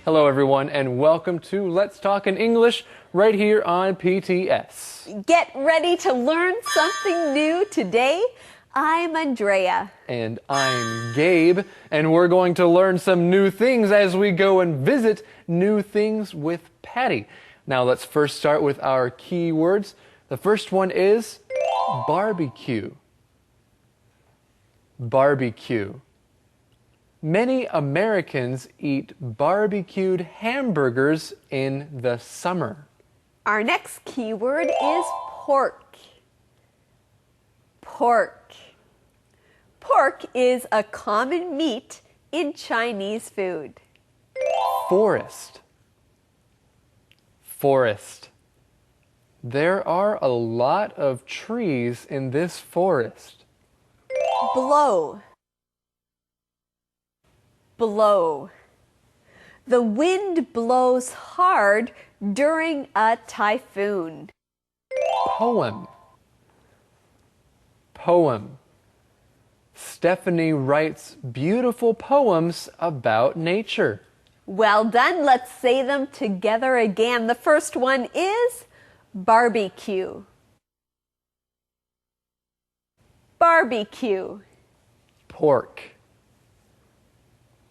Hello everyone and welcome to Let's Talk in English right here on PTS. Get ready to learn something new today. I'm Andrea. And I'm Gabe, and we're going to learn some new things as we go and visit new things with Patty. Now let's first start with our key words. The first one is barbecue. Barbecue. Many Americans eat barbecued hamburgers in the summer. Our next keyword is pork. Pork. Pork is a common meat in Chinese food. Forest. Forest. There are a lot of trees in this forest. Blow. Blow. The wind blows hard during a typhoon. Poem. Poem. Stephanie writes beautiful poems about nature. Well done. Let's say them together again. The first one is barbecue. Barbecue. Pork.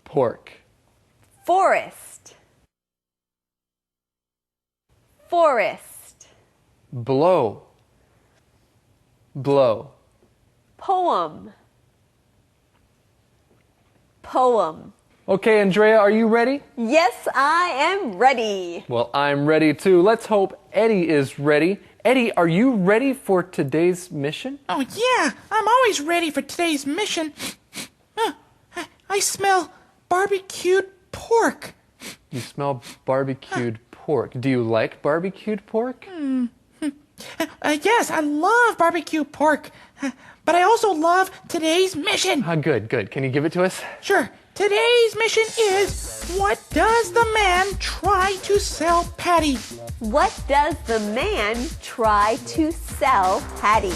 Pork. Forest. Forest. Blow. Blow. Poem. Poem. Okay, Andrea, are you ready? Yes, I am ready. Well, I'm ready too. Let's hope Eddie is ready. Eddie, are you ready for today's mission? Oh, yeah, I'm always ready for today's mission. I smell barbecued pork. You smell barbecued pork. Do you like barbecued pork? Yes, I love barbecued pork. But I also love today's mission. Good, good. Can you give it to us? Sure. Today's mission is, what does the man try to sell Patty? What does the man try to sell Patty?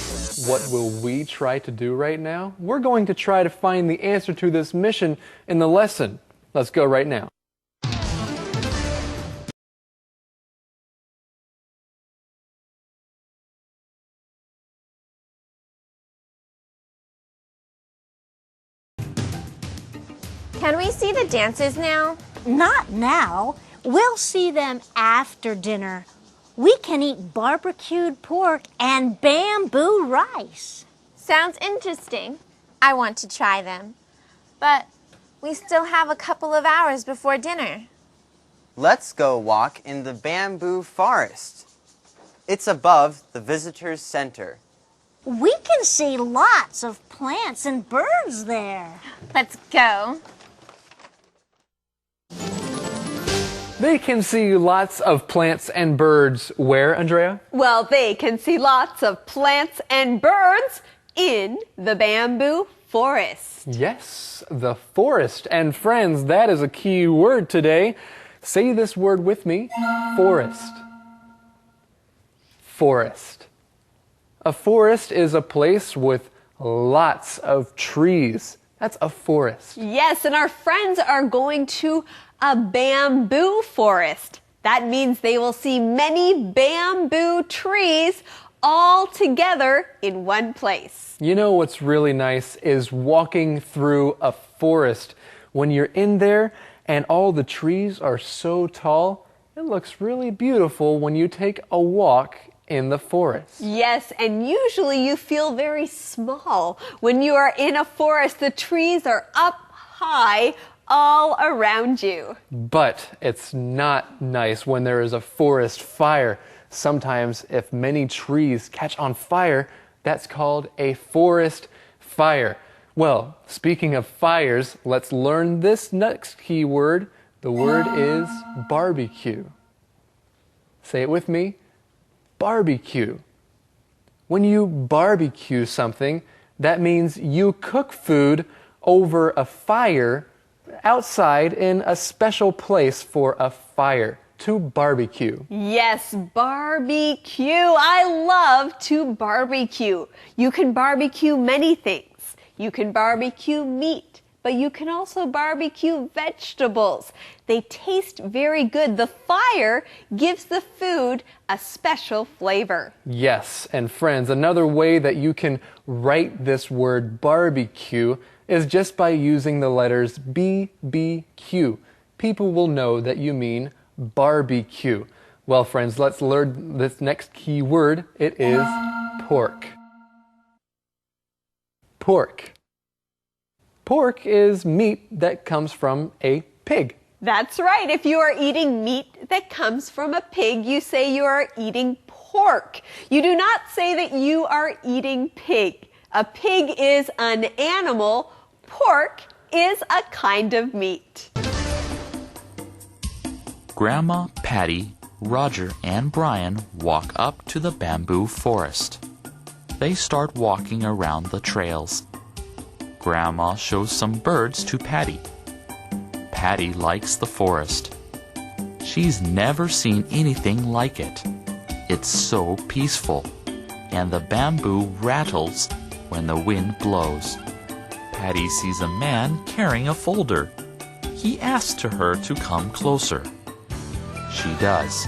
What will we try to do right now? We're going to try to find the answer to this mission in the lesson. Let's go right now. Can we see the dancers now? Not now. We'll see them after dinner. We can eat barbecued pork and bamboo rice. Sounds interesting. I want to try them. But we still have a couple of hours before dinner. Let's go walk in the bamboo forest. It's above the visitors center. We can see lots of plants and birds there. Let's go. They can see lots of plants and birds where, Andrea? Well, they can see lots of plants and birds in the bamboo forest. Yes, the forest. And friends, that is a key word today. Say this word with me. Forest. Forest. A forest is a place with lots of trees. That's a forest. Yes, and our friends are going to a bamboo forest. That means they will see many bamboo trees all together in one place. You know what's really nice is walking through a forest. When you're in there and all the trees are so tall, it looks really beautiful when you take a walk in the forest. Yes, and usually you feel very small. When you are in a forest, the trees are up high all around you. But it's not nice when there is a forest fire. Sometimes if many trees catch on fire, that's called a forest fire. Well, speaking of fires, let's learn this next key word. The word is barbecue. Say it with me. Barbecue. When you barbecue something, that means you cook food over a fire outside in a special place for a fire. To barbecue. Yes, barbecue. I love to barbecue. You can barbecue many things. You can barbecue meat, but you can also barbecue vegetables. They taste very good. The fire gives the food a special flavor. Yes, and friends, another way that you can write this word barbecue is just by using the letters BBQ. People will know that you mean barbecue. Well, friends, let's learn this next key word. It is pork. Pork. Pork is meat that comes from a pig. That's right. If you are eating meat that comes from a pig, you say you are eating pork. You do not say that you are eating pig. A pig is an animal. Pork is a kind of meat. Grandma, Patty, Roger, and Brian walk up to the bamboo forest. They start walking around the trails. Grandma shows some birds to Patty. Patty likes the forest. She's never seen anything like it. It's so peaceful, and the bamboo rattles when the wind blows. Patty sees a man carrying a folder. He asks her to come closer. She does,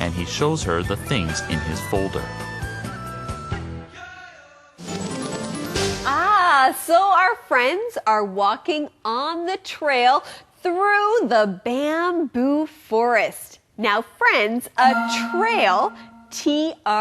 and he shows her the things in his folder. So our friends are walking on the trail through the bamboo forest. Now, friends, a trail, T-R-A-I-L,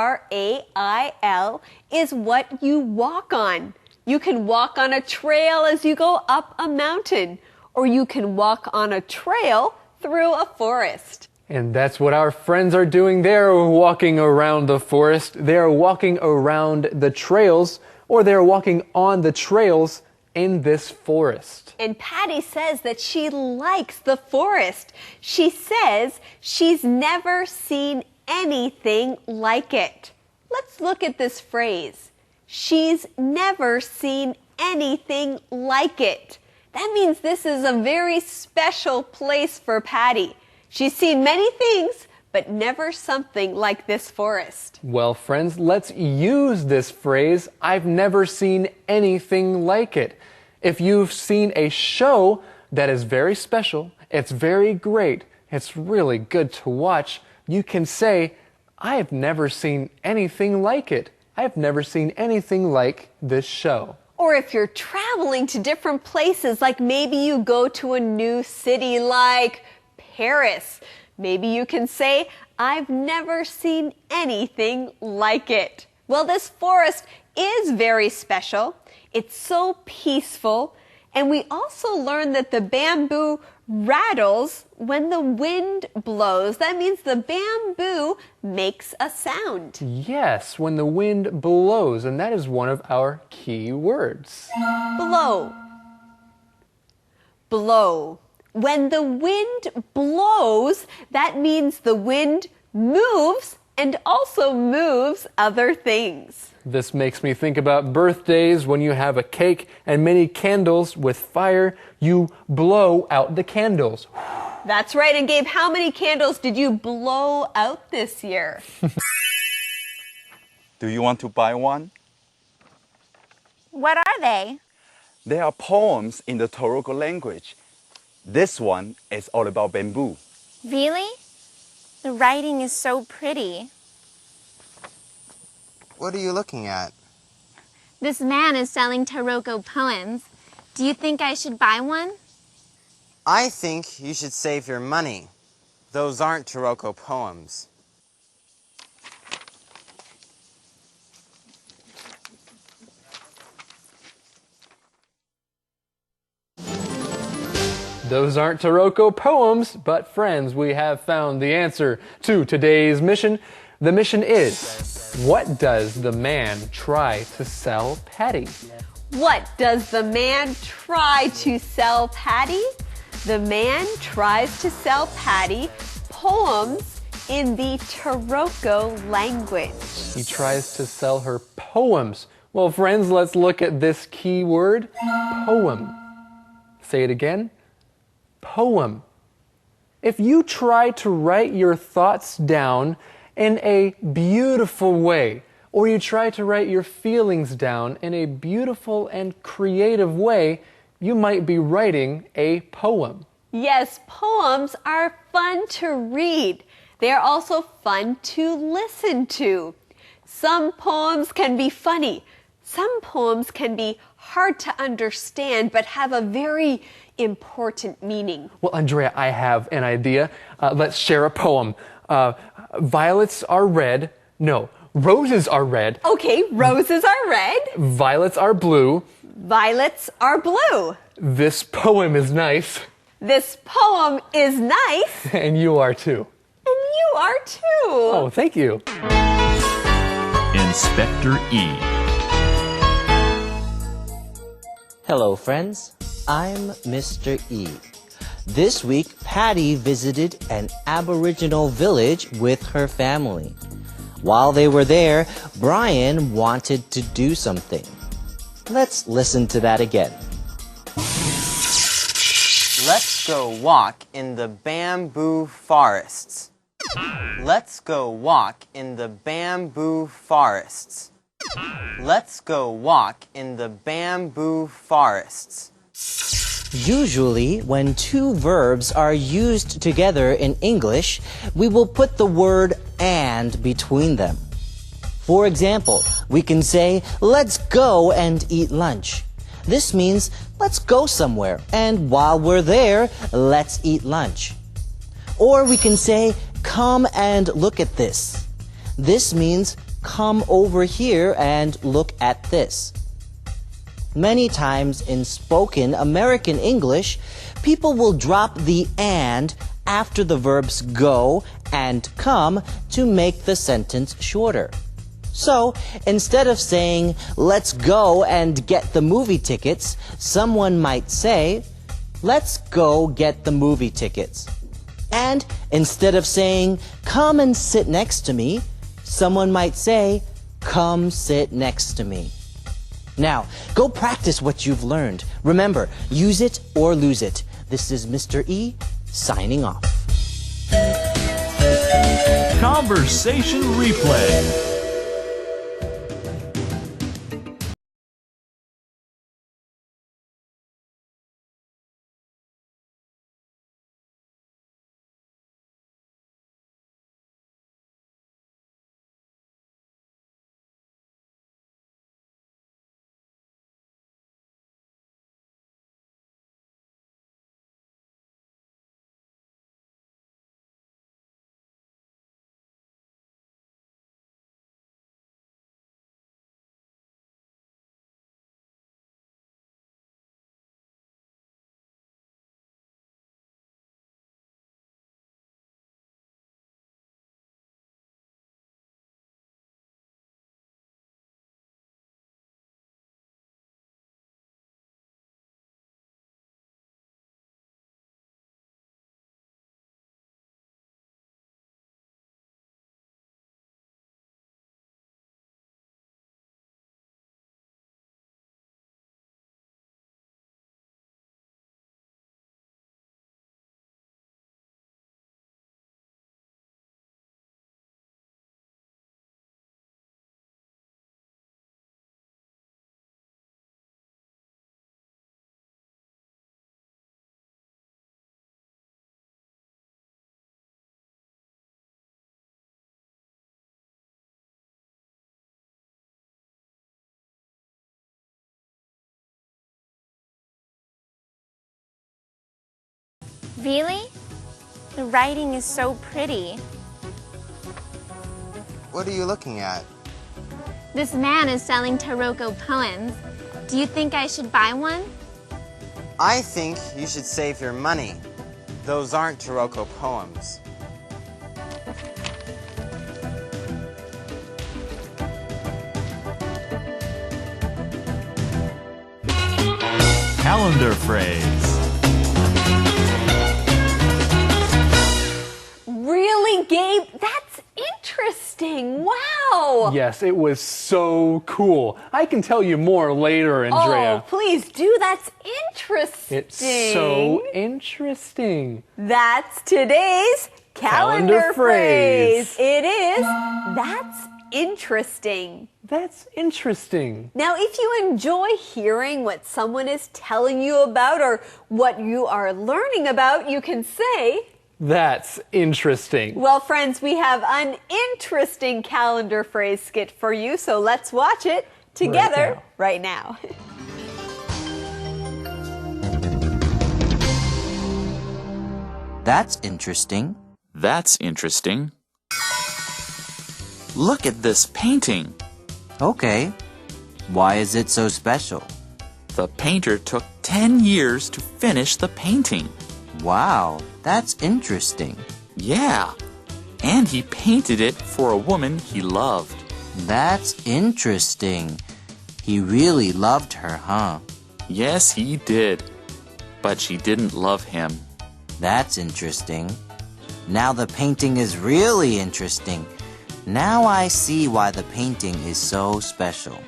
is what you walk on. You can walk on a trail as you go up a mountain, or you can walk on a trail through a forest. And that's what our friends are doing. They're walking around the forest. They're walking around the trails, or they're walking on the trails in this forest. And Patty says that she likes the forest. She says she's never seen anything like it. Let's look at this phrase. She's never seen anything like it. That means this is a very special place for Patty. She's seen many things, but never something like this forest. Well, friends, let's use this phrase, I've never seen anything like it. If you've seen a show that is very special, it's very great, it's really good to watch, you can say, I've never seen anything like it. I've never seen anything like this show. Or if you're traveling to different places, like maybe you go to a new city like Paris, maybe you can say, I've never seen anything like it. Well, this forest is very special. It's so peaceful. And we also learned that the bamboo rattles when the wind blows. That means the bamboo makes a sound. Yes, when the wind blows, and that is one of our key words. Blow. Blow. When the wind blows, that means the wind moves and also moves other things. This makes me think about birthdays when you have a cake and many candles with fire, you blow out the candles. That's right. And Gabe, how many candles did you blow out this year? Do you want to buy one? What are they? They are poems in the Toroko language. This one is all about bamboo. Really? The writing is so pretty. What are you looking at? This man is selling Taroko poems. Do you think I should buy one? I think you should save your money. Those aren't Toroko poems. Those aren't Taroko poems, but friends, we have found the answer to today's mission. The mission is, what does the man try to sell Patty? What does the man try to sell Patty? The man tries to sell Patty poems in the Taroko language. He tries to sell her poems. Well, friends, let's look at this key word, poem. Say it again. Poem. If you try to write your thoughts down in a beautiful way, or you try to write your feelings down in a beautiful and creative way, you might be writing a poem. Yes, poems are fun to read. They are also fun to listen to. Some poems can be funny. Some poems can be hard to understand but have a very important meaning. Well, Andrea, I have an idea. Let's share a poem. Violets are red. No, roses are red. Okay, roses are red. Violets are blue. Violets are blue. This poem is nice. This poem is nice. And you are too. And you are too. Oh, thank you. Inspector E. Hello, friends. I'm Mr. E. This week, Patty visited an Aboriginal village with her family. While they were there, Brian wanted to do something. Let's listen to that again. Let's go walk in the bamboo forests. Let's go walk in the bamboo forests. Let's go walk in the bamboo forests. Usually, when two verbs are used together in English, we will put the word and between them. For example, we can say, let's go and eat lunch. This means, let's go somewhere, and while we're there, let's eat lunch. Or we can say, come and look at this. This means, come over here and look at this. Many times in spoken American English, people will drop the and after the verbs go and come to make the sentence shorter. So, instead of saying, let's go and get the movie tickets, someone might say, let's go get the movie tickets. And instead of saying, come and sit next to me, someone might say, come sit next to me. Now, go practice what you've learned. Remember, use it or lose it. This is Mr. E, signing off. Conversation replay. Really? The writing is so pretty. What are you looking at? This man is selling Taroko poems. Do you think I should buy one? I think you should save your money. Those aren't Taroko poems. Calendar phrase. Really, Gabe? That's interesting. Wow. Yes, it was so cool. I can tell you more later, Andrea. Oh, please do. That's interesting. It's so interesting. That's today's calendar Calendar phrase. It is, that's interesting. That's interesting. Now, if you enjoy hearing what someone is telling you about or what you are learning about, you can say, That's interesting. well, friends, we have an interesting calendar phrase skit for you, so let's watch it together right now. That's interesting. That's interesting. Look at this painting. Okay. Why is it so special? The painter took 10 years to finish the painting. Wow, that's interesting. Yeah, and he painted it for a woman he loved. That's interesting. He really loved her, huh? Yes, he did. But she didn't love him. That's interesting. Now the painting is really interesting. Now I see why the painting is so special.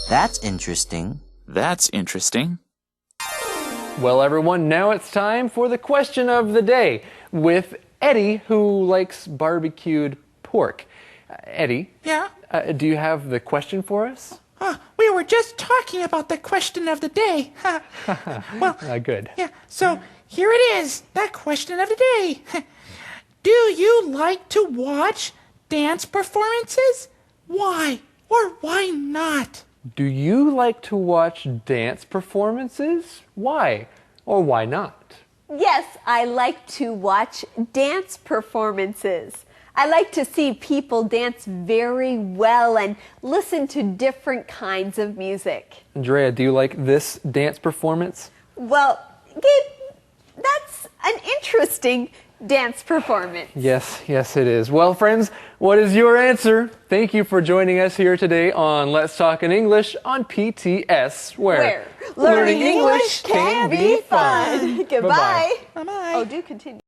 That's interesting. That's interesting. Well, everyone, now it's time for the question of the day with Eddie, who likes barbecued pork. Eddie? Yeah? Do you have the question for us? We were just talking about the question of the day. Well, Good. yeah, so here it is, that question of the day. Do you like to watch dance performances? Why or why not? Do you like to watch dance performances? Why or why not? Yes, I like to watch dance performances. I like to see people dance very well and listen to different kinds of music. Andrea, do you like this dance performance? Well, Gabe, that's an interesting dance performance. Yes, it is. Well, friends, what is your answer? Thank you for joining us here today on Let's Talk in English on PTS, where Learning English can be fun. Goodbye. Bye-bye. Oh, do continue.